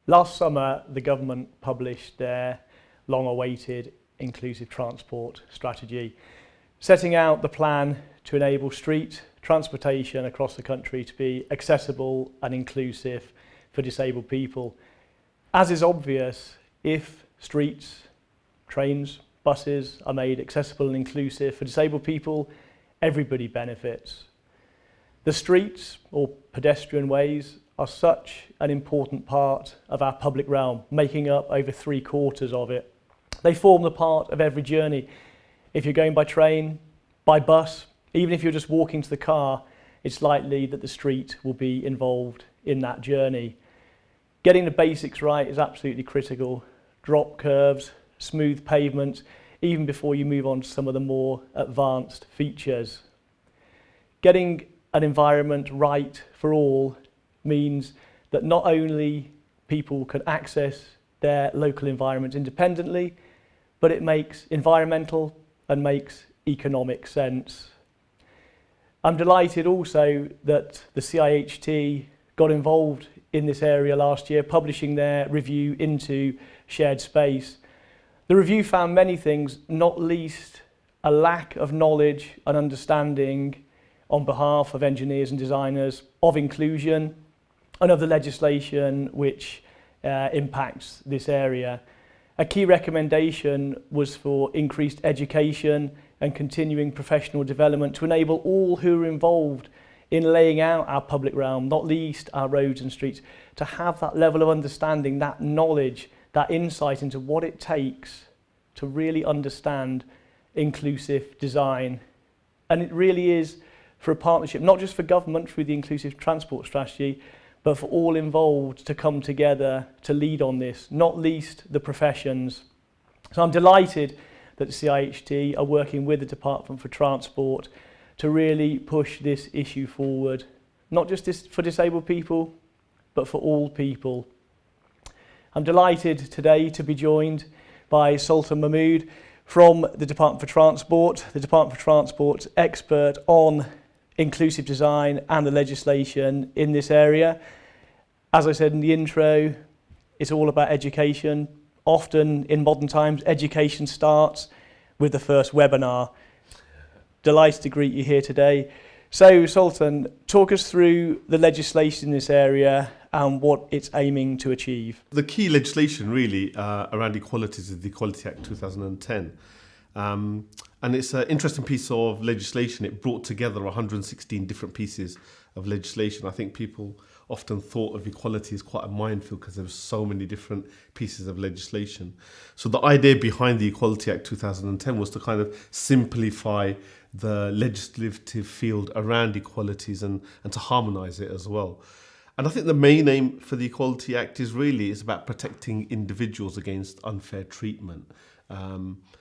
Last summer, the government published their long-awaited inclusive transport strategy, setting out the plan to enable street transportation across the country to be accessible and inclusive for disabled people. As is obvious, if streets, trains, buses are made accessible and inclusive for disabled people, everybody benefits. The streets, or pedestrian ways, are such an important part of our public realm, making up over 3/4 of it. They form the part of every journey. If you're going by train, by bus, even if you're just walking to the car, it's likely that the street will be involved in that journey. Getting the basics right is absolutely critical. Drop curves, smooth pavement, even before you move on to some of the more advanced features. Getting an environment right for all means that not only people can access their local environment independently, but it makes environmental and makes economic sense. I'm delighted also that the CIHT got involved in this area last year, publishing their review into shared space. The review found many things, not least a lack of knowledge and understanding on behalf of engineers and designers of inclusion and of the legislation which impacts this area. A key recommendation was for increased education and continuing professional development to enable all who are involved in laying out our public realm, not least our roads and streets, to have that level of understanding, that knowledge, that insight into what it takes to really understand inclusive design. And it really is for a partnership, not just for government through the inclusive transport strategy, but for all involved to come together to lead on this, not least the professions. So I'm delighted that the CIHT are working with the Department for Transport to really push this issue forward, not just for disabled people, but for all people. I'm delighted today to be joined by Sultan Mahmood from the Department for Transport, the Department for Transport's expert on inclusive design and the legislation in this area. As I said in the intro, it's all about education. Often in modern times, education starts with the first webinar. Delighted to greet you here today. So Sultan, talk us through the legislation in this area and what it's aiming to achieve. The key legislation really around equalities is the Equality Act 2010. And it's an interesting piece of legislation. It brought together 116 different pieces of legislation. I think people often thought of equality as quite a minefield because there were so many different pieces of legislation. So the idea behind the Equality Act 2010 was to kind of simplify the legislative field around equalities and to harmonise it as well. And I think the main aim for the Equality Act is about protecting individuals against unfair treatment.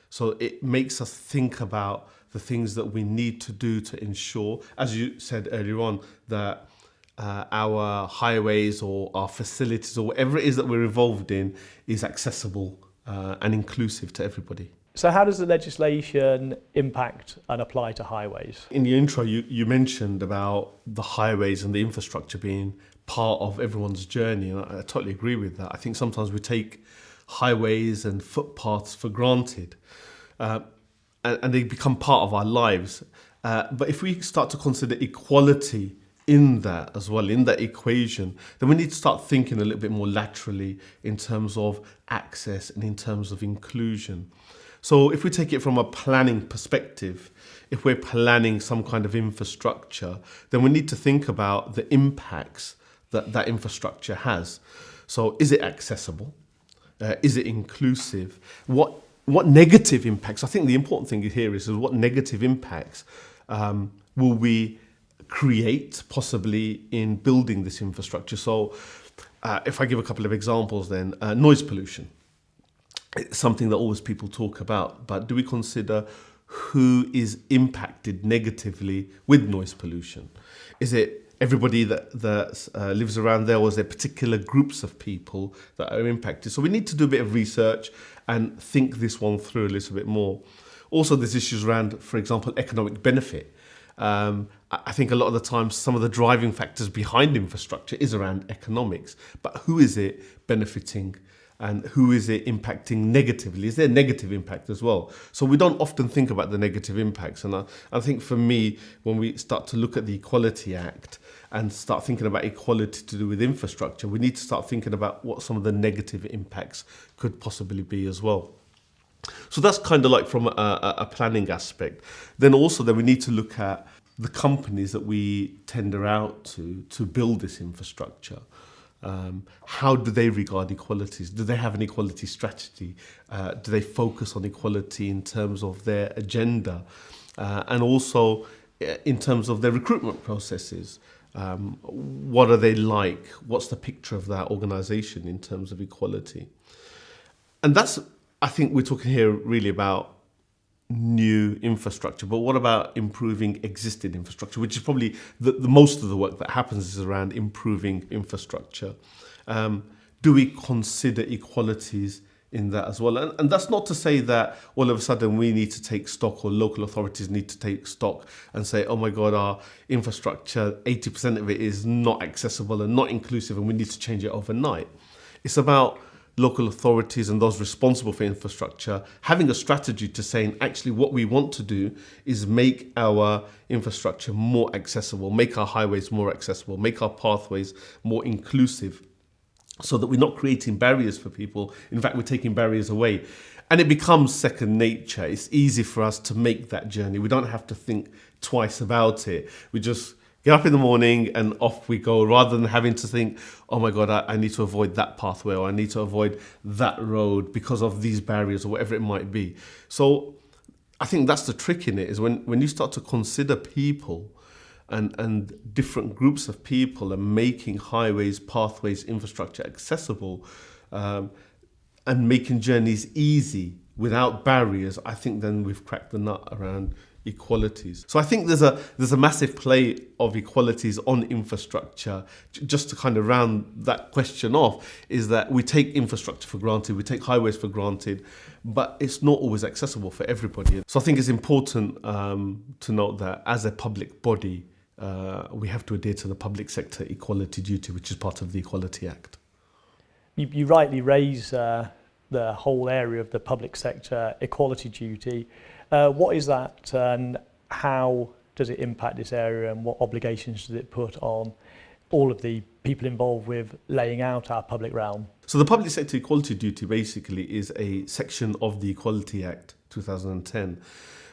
So it makes us think about the things that we need to do to ensure, as you said earlier on, that our highways or our facilities or whatever it is that we're involved in is accessible and inclusive to everybody. So how does the legislation impact and apply to highways? In the intro, you mentioned about the highways and the infrastructure being part of everyone's journey, and I totally agree with that. I think sometimes we take highways and footpaths for granted, and they become part of our lives. But if we start to consider equality in that as well, in that equation, then we need to start thinking a little bit more laterally in terms of access and in terms of inclusion. So if we take it from a planning perspective, if we're planning some kind of infrastructure, then we need to think about the impacts that that infrastructure has. So is it accessible? Is it inclusive? What negative impacts? I think the important thing here is what negative impacts will we create possibly in building this infrastructure? So if I give a couple of examples then, noise pollution. It's something that always people talk about, but do we consider who is impacted negatively with noise pollution? Is it everybody that lives around there, or is there particular groups of people that are impacted? So we need to do a bit of research and think this one through a little bit more. Also, there's issues around, for example, economic benefit. I think a lot of the time some of the driving factors behind infrastructure is around economics, but who is it benefiting and who is it impacting negatively? Is there a negative impact as well? So we don't often think about the negative impacts. And I think for me, when we start to look at the Equality Act and start thinking about equality to do with infrastructure, we need to start thinking about what some of the negative impacts could possibly be as well. So that's kind of like from a planning aspect. Then we need to look at the companies that we tender out to build this infrastructure. How do they regard equalities? Do they have an equality strategy? Do they focus on equality in terms of their agenda? And also in terms of their recruitment processes? What are they like? What's the picture of that organization in terms of equality? And I think we're talking here really about new infrastructure, but what about improving existing infrastructure, which is probably the most of the work that happens is around improving infrastructure. Do we consider equalities in that as well? And that's not to say that all of a sudden we need to take stock or local authorities need to take stock and say, oh my God, our infrastructure, 80% of it is not accessible and not inclusive and we need to change it overnight. It's about local authorities and those responsible for infrastructure having a strategy to saying, actually, what we want to do is make our infrastructure more accessible, make our highways more accessible, make our pathways more inclusive, so that we're not creating barriers for people. In fact, we're taking barriers away. And it becomes second nature. It's easy for us to make that journey. We don't have to think twice about it. We just get up in the morning and off we go, rather than having to think, oh my God, I need to avoid that pathway or I need to avoid that road because of these barriers or whatever it might be. So I think that's the trick in it, is when you start to consider people and different groups of people and making highways, pathways, infrastructure accessible and making journeys easy without barriers, I think then we've cracked the nut around equalities. So I think there's a massive play of equalities on infrastructure. Just to kind of round that question off, is that we take infrastructure for granted, we take highways for granted, but it's not always accessible for everybody. So I think it's important to note that as a public body, we have to adhere to the public sector equality duty, which is part of the Equality Act. You rightly raise the whole area of the public sector equality duty. What is that and how does it impact this area, and what obligations does it put on all of the people involved with laying out our public realm? So the public sector equality duty basically is a section of the Equality Act 2010,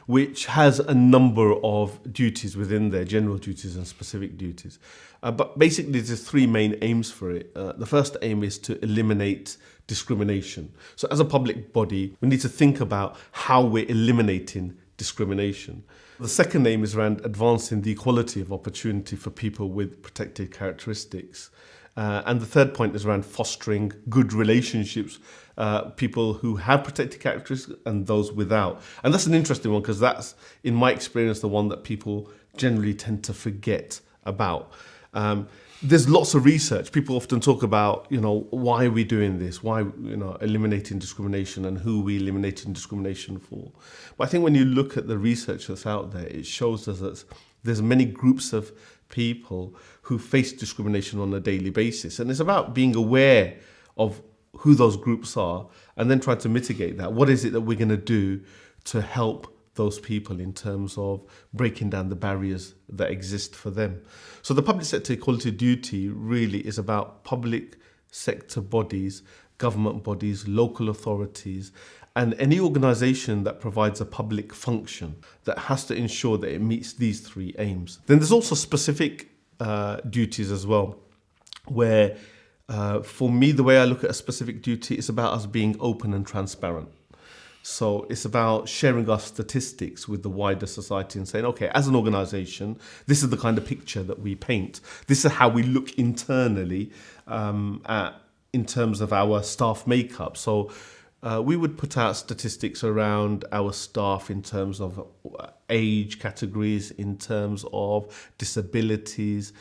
which has a number of duties within there, general duties and specific duties. But basically there's three main aims for it. The first aim is to eliminate discrimination. So as a public body, we need to think about how we're eliminating discrimination. The second aim is around advancing the equality of opportunity for people with protected characteristics. And the third point is around fostering good relationships, people who have protected characteristics and those without. And that's an interesting one because that's, in my experience, the one that people generally tend to forget about. There's lots of research. People often talk about, why are we doing this? Why, eliminating discrimination and who we eliminating discrimination for. But I think when you look at the research that's out there, it shows us that there's many groups of people who face discrimination on a daily basis. And it's about being aware of who those groups are and then trying to mitigate that. What is it that we're going to do to help those people in terms of breaking down the barriers that exist for them? So the public sector equality duty really is about public sector bodies, government bodies, local authorities, and any organisation that provides a public function that has to ensure that it meets these three aims. Then there's also specific duties as well, where for me, the way I look at a specific duty is about us being open and transparent. So it's about sharing our statistics with the wider society and saying, okay, as an organisation, this is the kind of picture that we paint. This is how we look internally in terms of our staff makeup. So we would put out statistics around our staff in terms of age categories, in terms of disabilities,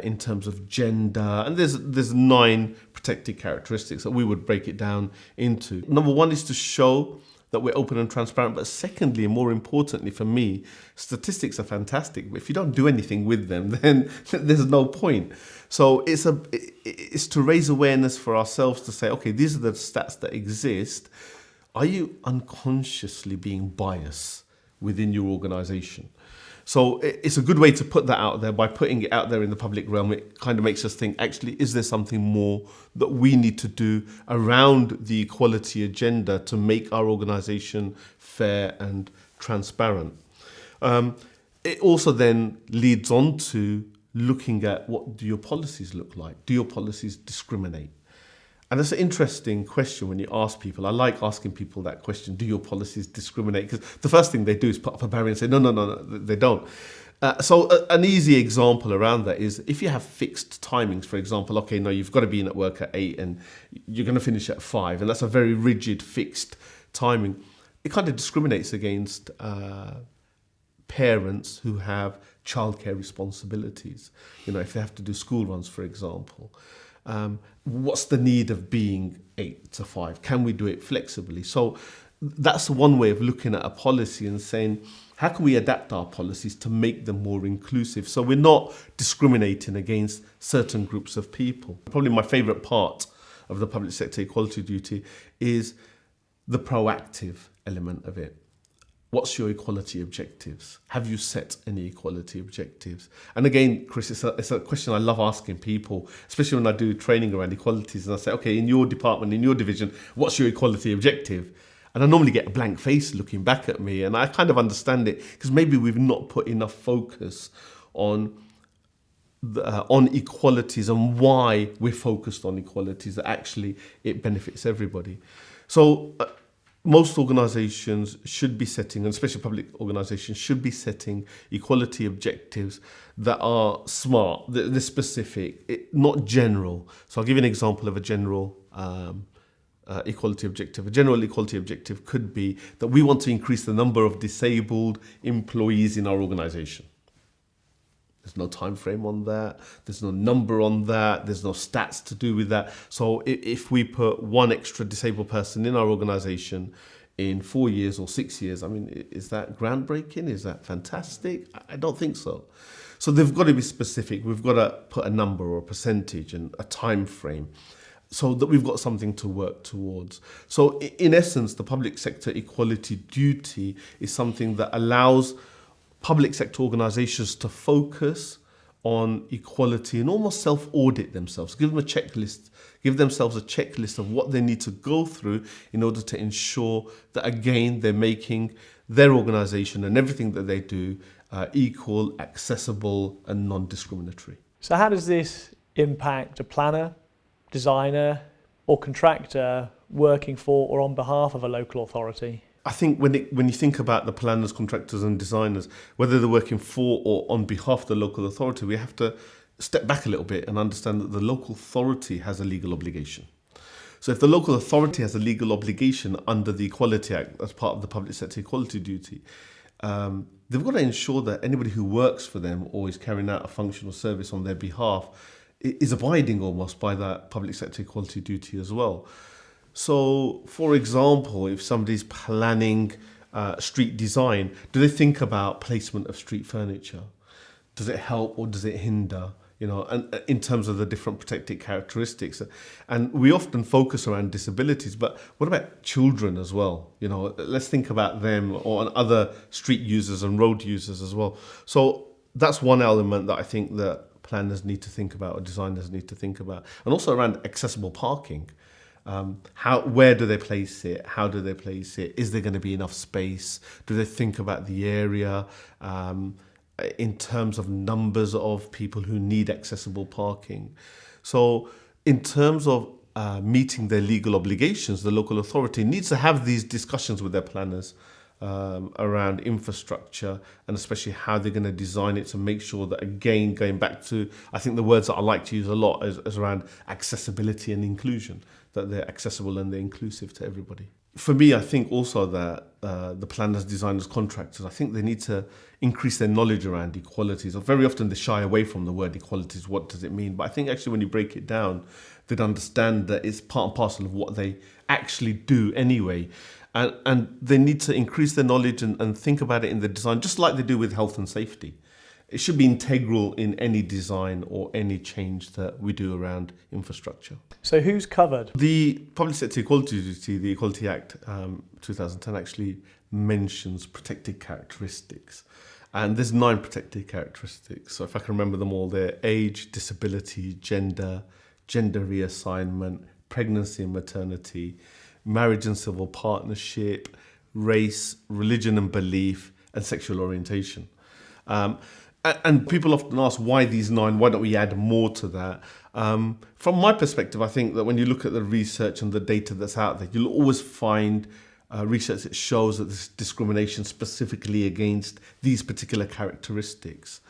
in terms of gender. And there's 9 protected characteristics that we would break it down into. Number one is to show that we're open and transparent. But secondly, and more importantly for me, statistics are fantastic. But if you don't do anything with them, then there's no point. So it's to raise awareness for ourselves to say, okay, these are the stats that exist. Are you unconsciously being biased within your organization? So it's a good way to put that out there. By putting it out there in the public realm, it kind of makes us think, actually, is there something more that we need to do around the equality agenda to make our organization fair and transparent? It also then leads on to looking at, what do your policies look like? Do your policies discriminate? And that's an interesting question when you ask people. I like asking people that question, do your policies discriminate? Because the first thing they do is put up a barrier and say, no, they don't. An easy example around that is if you have fixed timings, for example, okay, no, you've got to be in at work at 8 and you're going to finish at 5, and that's a very rigid, fixed timing. It kind of discriminates against parents who have childcare responsibilities. You know, if they have to do school runs, for example. What's the need of being 8 to 5? Can we do it flexibly? So that's one way of looking at a policy and saying, how can we adapt our policies to make them more inclusive? So we're not discriminating against certain groups of people. Probably my favourite part of the public sector equality duty is the proactive element of it. What's your equality objectives? Have you set any equality objectives? And again, Chris, it's a question I love asking people, especially when I do training around equalities. And I say, okay, in your department, in your division, what's your equality objective? And I normally get a blank face looking back at me. And I kind of understand it because maybe we've not put enough focus on equalities and why we're focused on equalities, that actually it benefits everybody. So most organisations should be setting, and especially public organisations, should be setting equality objectives that are smart, they're specific, not general. So I'll give you an example of a general equality objective. A general equality objective could be that we want to increase the number of disabled employees in our organisation. There's no time frame on that. There's no number on that. There's no stats to do with that. So if we put one extra disabled person in our organisation in 4 years or 6 years, I mean, is that groundbreaking? Is that fantastic? I don't think so. So they've got to be specific. We've got to put a number or a percentage and a time frame so that we've got something to work towards. So in essence, the public sector equality duty is something that allows public sector organisations to focus on equality and almost self-audit themselves, give themselves a checklist of what they need to go through in order to ensure that, again, they're making their organisation and everything that they do equal, accessible and non-discriminatory. So how does this impact a planner, designer or contractor working for or on behalf of a local authority? I think when you think about the planners, contractors and designers, whether they're working for or on behalf of the local authority, we have to step back a little bit and understand that the local authority has a legal obligation. So if the local authority has a legal obligation under the Equality Act as part of the public sector equality duty, they've got to ensure that anybody who works for them or is carrying out a function or service on their behalf is abiding almost by that public sector equality duty as well. So, for example, if somebody's planning street design, do they think about placement of street furniture? Does it help or does it hinder? You know, and in terms of the different protected characteristics. And we often focus around disabilities, but what about children as well? You know, let's think about them or on other street users and road users as well. So that's one element that I think that planners need to think about or designers need to think about. And also around accessible parking. Where do they place it? How do they place it? Is there going to be enough space? Do they think about the area in terms of numbers of people who need accessible parking? So in terms of meeting their legal obligations, the local authority needs to have these discussions with their planners around infrastructure and especially how they're going to design it to make sure that, again, going back to, I think the words that I like to use a lot is around accessibility and inclusion, that they're accessible and they're inclusive to everybody. For me, I think also that the planners, designers, contractors, I think they need to increase their knowledge around equalities. Very often they shy away from the word equalities. What does it mean? But I think actually when you break it down, they'd understand that it's part and parcel of what they actually do anyway. And they need to increase their knowledge and think about it in the design, just like they do with health and safety. It should be integral in any design or any change that we do around infrastructure. So who's covered? The Public Sector Equality Duty, the Equality Act 2010 actually mentions protected characteristics. And there's 9 protected characteristics. So if I can remember them all, they're age, disability, gender reassignment, pregnancy and maternity, marriage and civil partnership, race, religion and belief, and sexual orientation. And people often ask why these 9, why don't we add more to that? From my perspective, I think that when you look at the research and the data that's out there, you'll always find research that shows that there's discrimination specifically against these particular characteristics.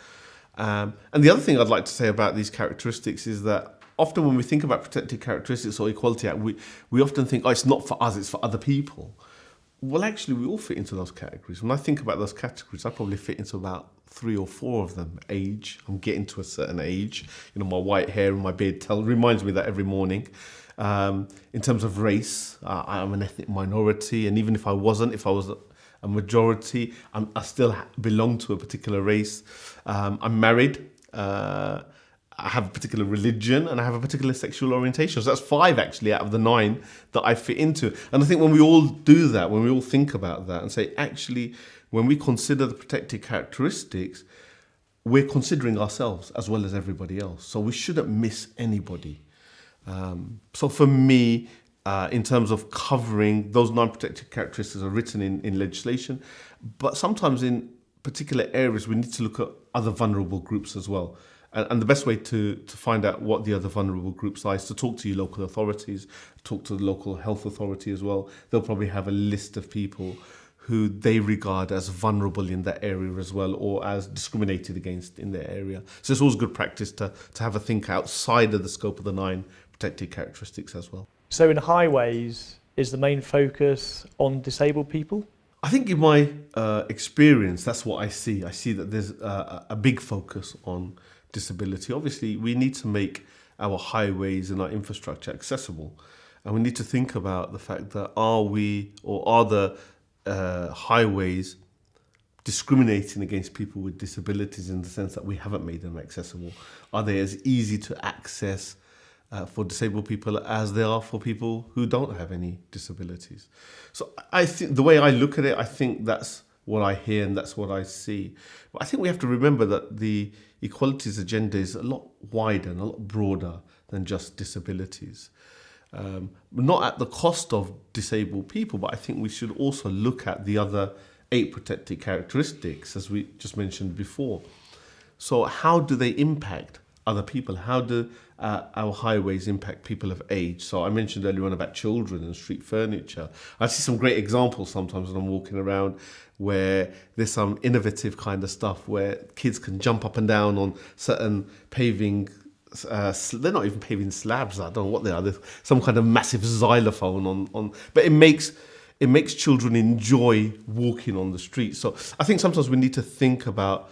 And the other thing I'd like to say about these characteristics is that often when we think about protected characteristics or Equality Act, we often think, oh, it's not for us, it's for other people. Well, actually, we all fit into those categories. When I think about those categories, I probably fit into about 3 or 4 of them. Age, I'm getting to a certain age. You know, my white hair and my beard reminds me of that every morning. In terms of race, I am an ethnic minority, and even if I was a majority, I still belong to a particular race. I'm married. I have a particular religion, and I have a particular sexual orientation. So that's 5 actually out of the 9 that I fit into. And I think when we all do that, when we all think about that and say, actually, when we consider the protected characteristics, we're considering ourselves as well as everybody else. So we shouldn't miss anybody. So for me, in terms of covering, those 9 protected characteristics are written in legislation, but sometimes in particular areas, we need to look at other vulnerable groups as well. And the best way to find out what the other vulnerable groups are is to talk to your local authorities, talk to the local health authority as well. They'll probably have a list of people who they regard as vulnerable in that area as well, or as discriminated against in their area. So it's always good practice to have a think outside of the scope of the 9 protected characteristics as well. So in highways, is the main focus on disabled people? I think in my experience, that's what I see. I see that there's a big focus on disability. Obviously, we need to make our highways and our infrastructure accessible. And we need to think about the fact that are the highways discriminating against people with disabilities in the sense that we haven't made them accessible? Are they as easy to access for disabled people as they are for people who don't have any disabilities? So I think the way I look at it, I think that's what I hear and that's what I see. But I think we have to remember that the equalities agenda is a lot wider and a lot broader than just disabilities. Not at the cost of disabled people, but I think we should also look at the other 8 protected characteristics, as we just mentioned before. So how do they impact other people? How do our highways impact people of age? So I mentioned earlier on about children and street furniture. I see some great examples sometimes when I'm walking around where there's some innovative kind of stuff where kids can jump up and down on certain paving. They're not even paving slabs. I don't know what they are. There's some kind of massive xylophone on. But it makes children enjoy walking on the street. So I think sometimes we need to think about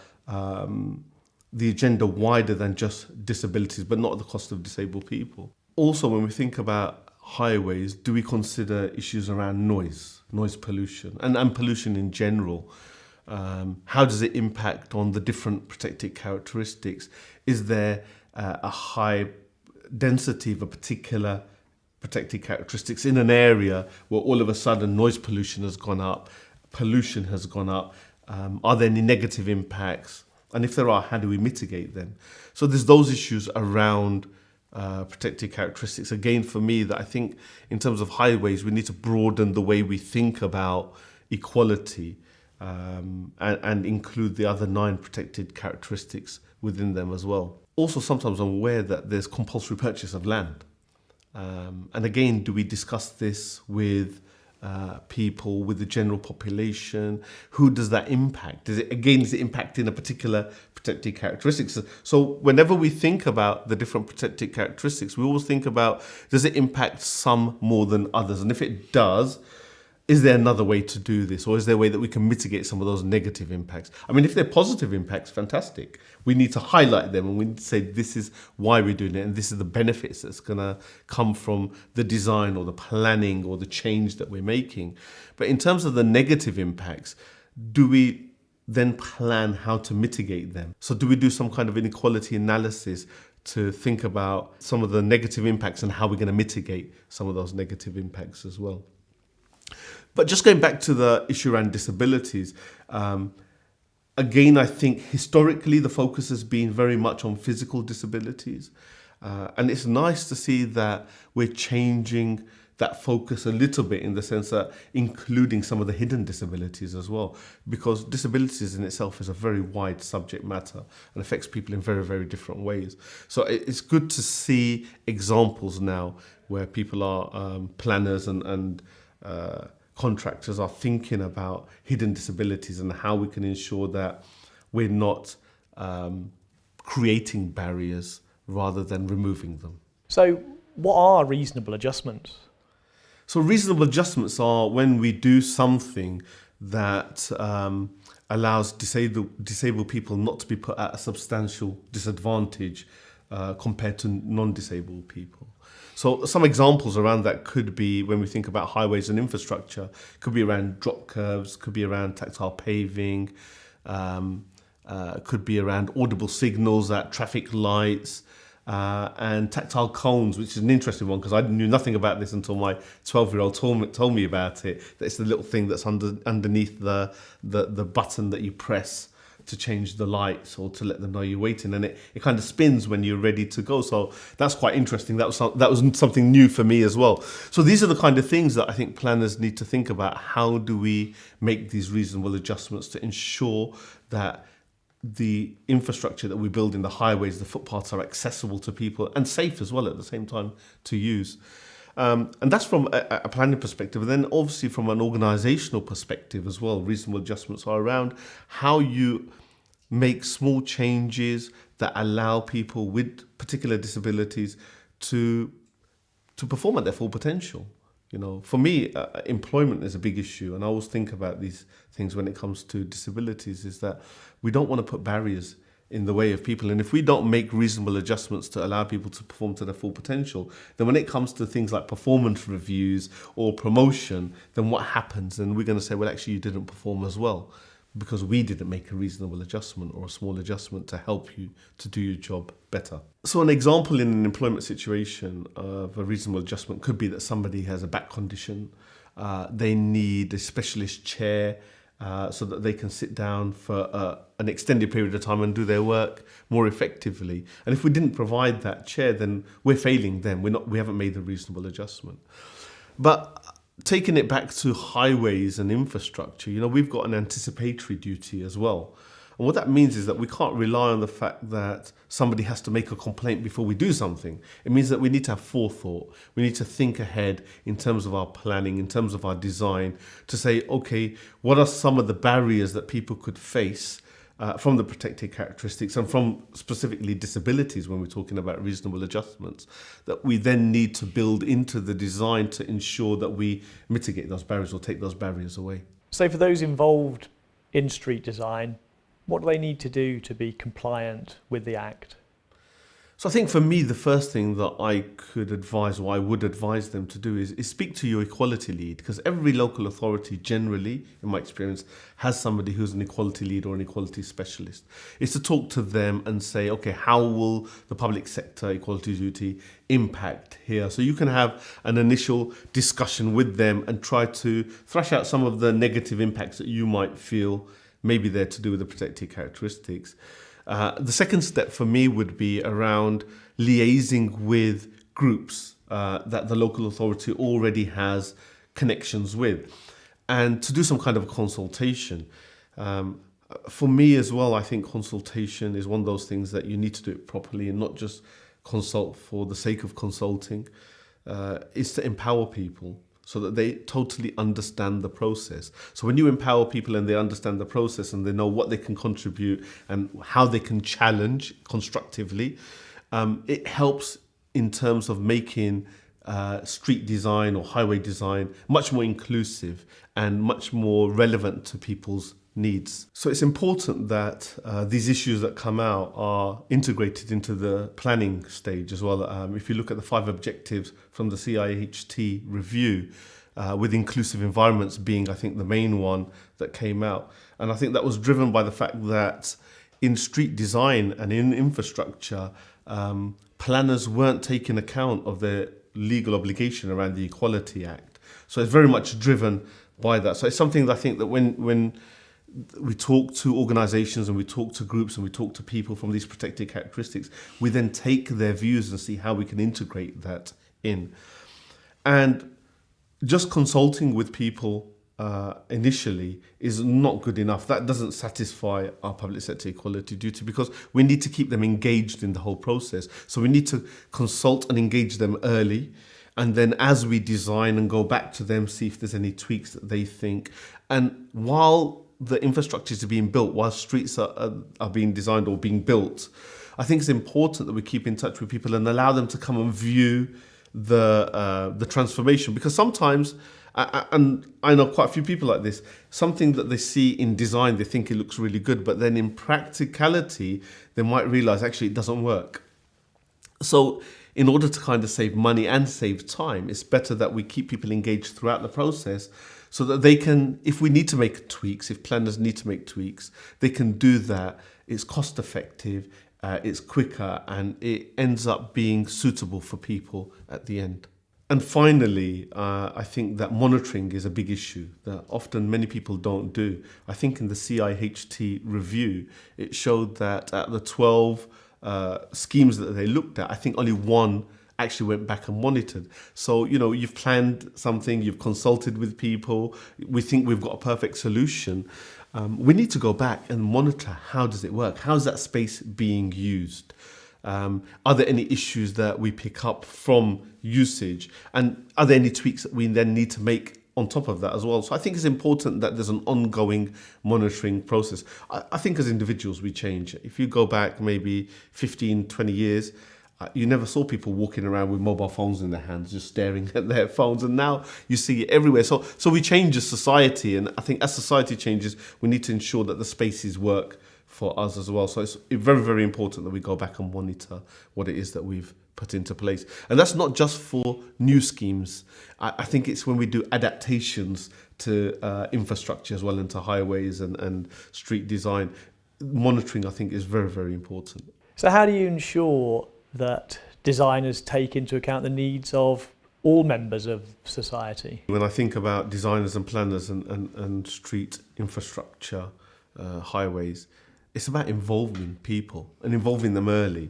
the agenda wider than just disabilities, but not at the cost of disabled people. Also, when we think about highways, do we consider issues around noise pollution, and pollution in general? How does it impact on the different protected characteristics? Is there a high density of a particular protected characteristics in an area where all of a sudden noise pollution has gone up, pollution has gone up? Are there any negative impacts? And if there are, how do we mitigate them? So there's those issues around protected characteristics. Again, for me, that I think in terms of highways, we need to broaden the way we think about equality and include the other 9 protected characteristics within them as well. Also, sometimes I'm aware that there's compulsory purchase of land. And again, do we discuss this with people, with the general population? Who does that impact? Is it impacting a particular protected characteristics? So whenever we think about the different protected characteristics, we always think about, does it impact some more than others? And if it does, is there another way to do this, or is there a way that we can mitigate some of those negative impacts? I mean, if they're positive impacts, fantastic. We need to highlight them and we need to say this is why we're doing it and this is the benefits that's going to come from the design or the planning or the change that we're making. But in terms of the negative impacts, do we then plan how to mitigate them? So do we do some kind of inequality analysis to think about some of the negative impacts and how we're going to mitigate some of those negative impacts as well? But just going back to the issue around disabilities, again, I think historically the focus has been very much on physical disabilities. And it's nice to see that we're changing that focus a little bit in the sense that including some of the hidden disabilities as well, because disabilities in itself is a very wide subject matter and affects people in very, very different ways. So it's good to see examples now where people are planners and contractors are thinking about hidden disabilities and how we can ensure that we're not creating barriers rather than removing them. So what are reasonable adjustments? So reasonable adjustments are when we do something that allows disabled people not to be put at a substantial disadvantage compared to non-disabled people. So some examples around that could be, when we think about highways and infrastructure, could be around drop curves, could be around tactile paving, could be around audible signals at traffic lights, and tactile cones, which is an interesting one because I knew nothing about this until my 12-year-old told me about it. It's the little thing that's underneath the button that you press to change the lights or to let them know you're waiting, and it kind of spins when you're ready to go. So that's quite interesting. That was something new for me as well. So these are the kind of things that I think planners need to think about. How do we make these reasonable adjustments to ensure that the infrastructure that we build in the highways, the footpaths, are accessible to people and safe as well at the same time to use. And that's from a planning perspective. And then obviously from an organisational perspective as well, reasonable adjustments are around how you make small changes that allow people with particular disabilities to perform at their full potential. You know, for me, employment is a big issue, and I always think about these things when it comes to disabilities, is that we don't want to put barriers in the way of people. And if we don't make reasonable adjustments to allow people to perform to their full potential, then when it comes to things like performance reviews or promotion, then what happens? And we're going to say, well, actually, you didn't perform as well because we didn't make a reasonable adjustment or a small adjustment to help you to do your job better. So an example in an employment situation of a reasonable adjustment could be that somebody has a back condition. They need a specialist chair so that they can sit down for an extended period of time and do their work more effectively. And if we didn't provide that chair, then we're failing them. We haven't made a reasonable adjustment. But taking it back to highways and infrastructure, you know, we've got an anticipatory duty as well. And what that means is that we can't rely on the fact that somebody has to make a complaint before we do something. It means that we need to have forethought. We need to think ahead in terms of our planning, in terms of our design, to say, okay, what are some of the barriers that people could face from the protected characteristics and from specifically disabilities when we're talking about reasonable adjustments, that we then need to build into the design to ensure that we mitigate those barriers or take those barriers away. So for those involved in street design, what do they need to do to be compliant with the Act? So I think for me, the first thing that I could advise, or I would advise them to do, is speak to your equality lead, because every local authority generally, in my experience, has somebody who's an equality lead or an equality specialist. It's to talk to them and say, okay, how will the public sector equality duty impact here? So you can have an initial discussion with them and try to thrash out some of the negative impacts that you might feel maybe they're to do with the protected characteristics. The second step for me would be around liaising with groups that the local authority already has connections with, and to do some kind of consultation. For me as well, I think consultation is one of those things that you need to do it properly and not just consult for the sake of consulting. It's to empower people so that they totally understand the process. So when you empower people and they understand the process and they know what they can contribute and how they can challenge constructively, it helps in terms of making street design or highway design much more inclusive and much more relevant to people's needs. So it's important that these issues that come out are integrated into the planning stage as well. If you look at the 5 objectives from the CIHT review, with inclusive environments being, I think, the main one that came out. And I think that was driven by the fact that in street design and in infrastructure, planners weren't taking account of their legal obligation around the Equality Act. So it's very much driven by that. So it's something that I think that when we talk to organisations and we talk to groups and we talk to people from these protected characteristics, we then take their views and see how we can integrate that in. And just consulting with people initially is not good enough. That doesn't satisfy our public sector equality duty, because we need to keep them engaged in the whole process. So we need to consult and engage them early. And then as we design and go back to them, see if there's any tweaks that they think. And while the infrastructure is being built, while streets are being designed or being built, I think it's important that we keep in touch with people and allow them to come and view the transformation. Because sometimes, and I know quite a few people like this, something that they see in design, they think it looks really good, but then in practicality, they might realize actually it doesn't work. So in order to kind of save money and save time, it's better that we keep people engaged throughout the process so that they can, if we need to make tweaks, if planners need to make tweaks, they can do that. It's cost effective, it's quicker, and it ends up being suitable for people at the end. And finally, I think that monitoring is a big issue that often many people don't do. I think in the CIHT review, it showed that at the 12 schemes that they looked at, I think only one actually went back and monitored. So, you know, you've planned something, you've consulted with people, we think we've got a perfect solution. We need to go back and monitor, how does it work? How's that space being used? Are there any issues that we pick up from usage? And are there any tweaks that we then need to make on top of that as well? So I think it's important that there's an ongoing monitoring process. I think as individuals we change. If you go back maybe 15, 20 years, you never saw people walking around with mobile phones in their hands, just staring at their phones. And now you see it everywhere. So we change as society. And I think as society changes, we need to ensure that the spaces work for us as well. So it's very, very important that we go back and monitor what it is that we've put into place. And that's not just for new schemes. I think it's when we do adaptations to infrastructure as well, into highways and street design. Monitoring, I think, is very, very important. So how do you ensure that designers take into account the needs of all members of society? When I think about designers and planners and street infrastructure, highways, it's about involving people and involving them early.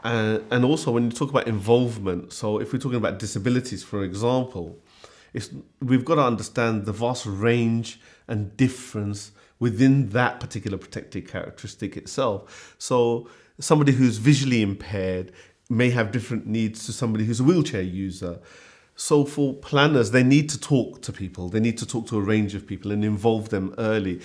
And also when you talk about involvement, so if we're talking about disabilities, for example, we've got to understand the vast range and difference within that particular protected characteristic itself. So somebody who's visually impaired may have different needs to somebody who's a wheelchair user. So for planners, they need to talk to people. They need to talk to a range of people and involve them early.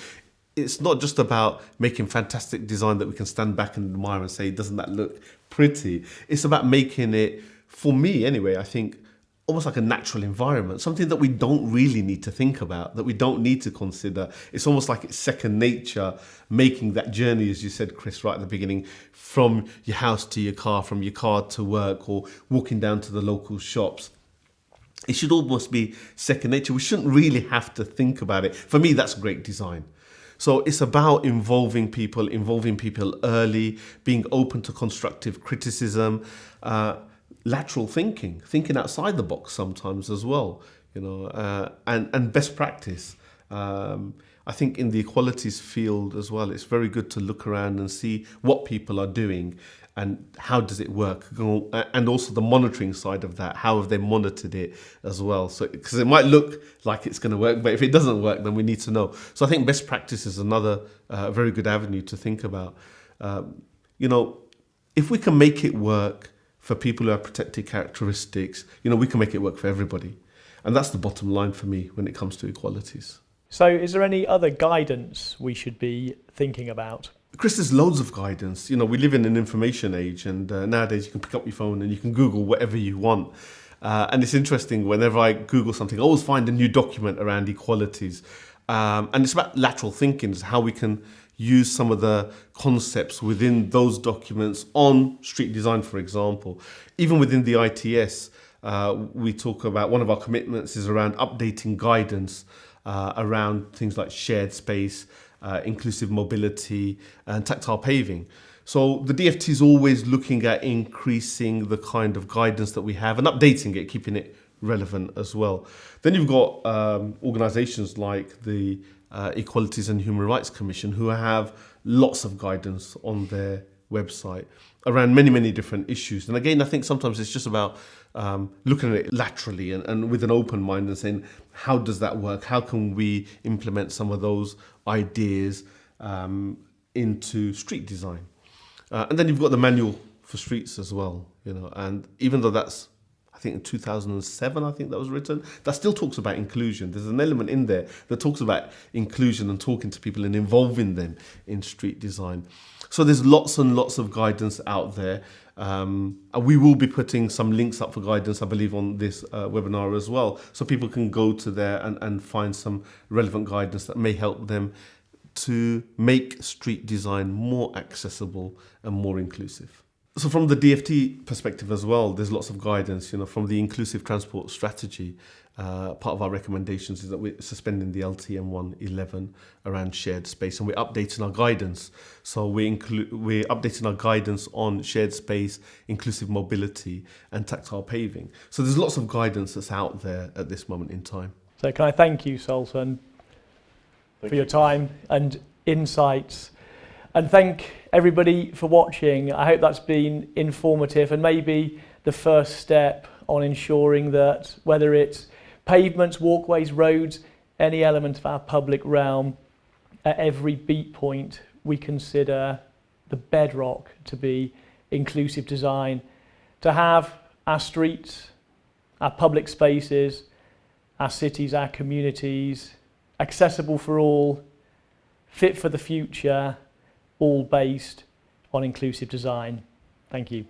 It's not just about making fantastic design that we can stand back and admire and say, doesn't that look pretty? It's about making it, for me anyway, I think, almost like a natural environment, something that we don't really need to think about, that we don't need to consider. It's almost like it's second nature, making that journey, as you said, Chris, right at the beginning, from your house to your car, from your car to work, or walking down to the local shops. It should almost be second nature. We shouldn't really have to think about it. For me, that's great design. So it's about involving people early, being open to constructive criticism, lateral thinking outside the box sometimes as well, you know, and best practice. I think in the equalities field as well, it's very good to look around and see what people are doing and how does it work, and also the monitoring side of that. How have they monitored it as well? So because it might look like it's going to work, but if it doesn't work, then we need to know. So I think best practice is another very good avenue to think about. You know, if we can make it work for people who have protected characteristics, you know, we can make it work for everybody. And that's the bottom line for me when it comes to equalities. So is there any other guidance we should be thinking about? Chris, there's loads of guidance. You know, we live in an information age, and nowadays you can pick up your phone and you can Google whatever you want. And it's interesting, whenever I Google something, I always find a new document around equalities. And it's about lateral thinking, is how we can use some of the concepts within those documents on street design, for example. Even within the ITS, we talk about, one of our commitments is around updating guidance around things like shared space, inclusive mobility, and tactile paving. So the DFT is always looking at increasing the kind of guidance that we have and updating it, keeping it relevant as well. Then you've got organisations like the Equalities and Human Rights Commission, who have lots of guidance on their website around many, many different issues. And again, I think sometimes it's just about looking at it laterally and with an open mind and saying, how does that work? How can we implement some of those ideas into street design? And then you've got the manual for streets as well, you know, and even though that's, I think in 2007, I think that was written, that still talks about inclusion. There's an element in there that talks about inclusion and talking to people and involving them in street design. So there's lots and lots of guidance out there. And we will be putting some links up for guidance, I believe, on this webinar as well. So people can go to there and find some relevant guidance that may help them to make street design more accessible and more inclusive. So from the DFT perspective as well, there's lots of guidance, you know, from the inclusive transport strategy. Part of our recommendations is that we're suspending the LTM 111 around shared space, and we're updating our guidance. So we're updating our guidance on shared space, inclusive mobility, and tactile paving. So there's lots of guidance that's out there at this moment in time. So can I thank you, Sultan, for your time and insights, and thank everybody for watching. I hope that's been informative and maybe the first step on ensuring that, whether it's pavements, walkways, roads, any element of our public realm, at every beat point we consider the bedrock to be inclusive design, to have our streets, our public spaces, our cities, our communities accessible for all, fit for the future, all based on inclusive design. Thank you.